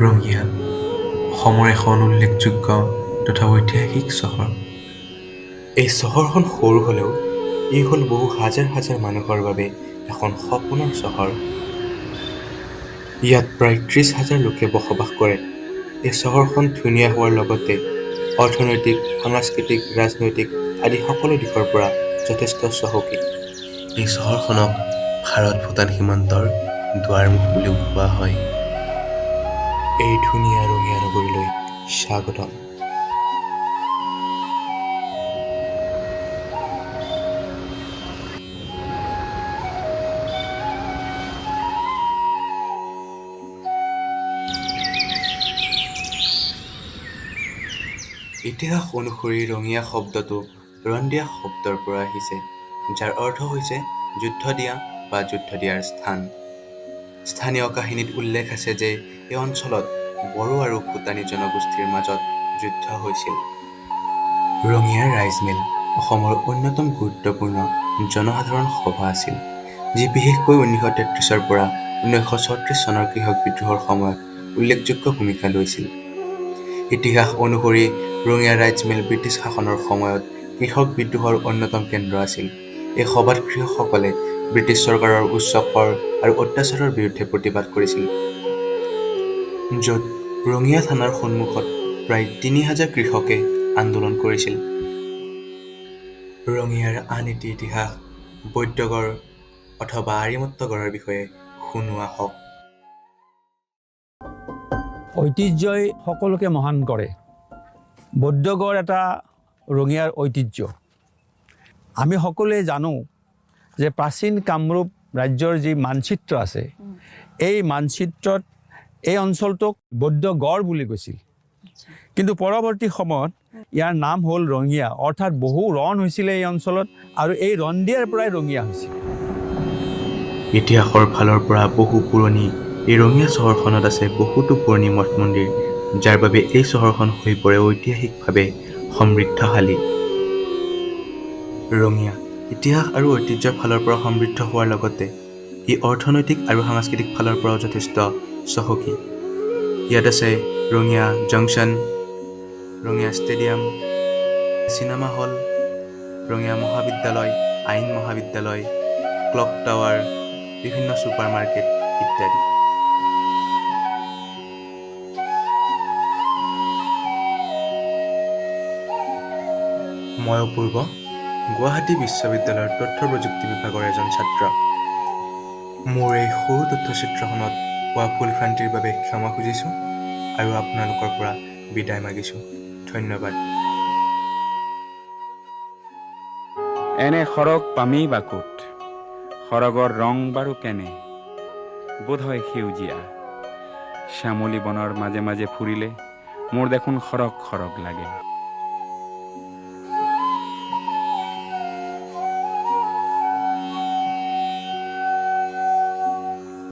ৰঙিয়া অসমৰ এখন উল্লেখযোগ্য তথা ঐতিহাসিক চহৰ। এই চহৰখন সৰু হ'লেও ই হ'ল বহু হাজাৰ হাজাৰ মানুহৰ বাবে এখন সপোনৰ চহৰ। ইয়াত প্ৰায় ৩০,০০০ লোকে বসবাস কৰে। এই চহৰখন ধুনীয়া হোৱাৰ লগতে অৰ্থনৈতিক, সাংস্কৃতিক, ৰাজনৈতিক আদি সকলো দিশৰ পৰা যথেষ্ট চহকী। এই চহৰখনক ভাৰত-ভূটান সীমান্তৰ দুৱাৰমুখ বুলিও কোৱা হয়। এই ধুনীয়া ৰঙিয়া নগৰীলৈ স্বাগতম। ইতিহাস অনুসৰি ৰঙিয়া শব্দটো ৰন্দিয়া শব্দৰ পৰা আহিছে, যাৰ অৰ্থ হৈছে যুদ্ধ দিয়া বা যুদ্ধ দিয়াৰ স্থান। স্থানীয় কাহিনীত উল্লেখ আছে যে এই অঞ্চলত বড়ো আৰু ভূটানী জনগোষ্ঠীৰ মাজত যুদ্ধ হৈছিল। ৰঙিয়াৰ ৰাইজ মিল অসমৰ অন্যতম গুৰুত্বপূৰ্ণ জনসাধাৰণ সভা আছিল, যি বিশেষকৈ 1933 পৰা 1934 চনৰ কৃষক বিদ্ৰোহৰ সময়ত উল্লেখযোগ্য ভূমিকা লৈছিল। ইতিহাস অনুসৰি ৰঙিয়া ৰাইজ মিল ব্ৰিটিছ শাসনৰ সময়ত কৃষক বিদ্ৰোহৰ অন্যতম কেন্দ্ৰ আছিল। এই সভাত কৃষকসকলে ব্ৰিটিছ চৰকাৰৰ উচ্চ কৰ আৰু অত্যাচাৰৰ বিৰুদ্ধে প্ৰতিবাদ কৰিছিল, য'ত ৰঙিয়া থানাৰ সন্মুখত প্ৰায় ৩,০০০ কৃষকে আন্দোলন কৰিছিল। ৰঙিয়াৰ আন এটি ইতিহাস বৈদ্যগড় অথবা আৰিমত্তগড়ৰ বিষয়ে শুনো আহক। ঐতিহ্যই সকলোকে মহান কৰে। বৈদ্যগড় এটা ৰঙিয়াৰ ঐতিহ্য। আমি সকলোৱে জানো যে প্ৰাচীন কামৰূপ ৰাজ্যৰ যি মানচিত্ৰ আছে, এই মানচিত্ৰত এই অঞ্চলটোক বৈদ্যগড় বুলি কৈছিল। কিন্তু পৰৱৰ্তী সময়ত ইয়াৰ নাম হ'ল ৰঙিয়া, অৰ্থাৎ বহু ৰণ হৈছিলে এই অঞ্চলত, আৰু এই ৰন্দিয়াৰ পৰাই ৰঙিয়া হৈছিল। ইতিহাসৰ ফালৰ পৰা বহু পুৰণি এই ৰঙিয়া চহৰখনত আছে বহুতো পুৰণি মঠ মন্দিৰ, যাৰ বাবে এই চহৰখন হৈ পৰে ঐতিহাসিকভাৱে সমৃদ্ধশালী। ৰঙিয়া ইতিহাস আৰু ঐতিহ্যৰ ফালৰ পৰা সমৃদ্ধ হোৱাৰ লগতে ই অৰ্থনৈতিক আৰু সাংস্কৃতিক ফালৰ পৰাও যথেষ্ট চহকী। ইয়াত আছে Rangia junction, Rangia stadium, cinema hall, Rangia মহাবিদ্যালয়, আইন মহাবিদ্যালয়, ক্লক টাৱাৰ, বিভিন্ন ছুপাৰ মাৰ্কেট ইত্যাদি। মই অপূৰ্ব গুৱাহাটী বিশ্ববিদ্যালয়ৰ তথ্য প্ৰযুক্তি বিভাগৰ এজন ছাত্ৰ। মোৰ এই সৰু তথ্যচিত্ৰখনত হোৱা ভুলভ্ৰান্তিৰ বাবে ক্ষমা খুজিছোঁ আৰু আপোনালোকৰ পৰা বিদায় মাগিছোঁ। ধন্যবাদ। এনে সৰগ পামেই বাকুত, সৰগৰ ৰং বাৰু কেনে, বোধহয় সেউজীয়া। শ্যামলী বনৰ মাজে মাজে ফুৰিলে মোৰ দেখোন সৰগ সৰগ লাগে।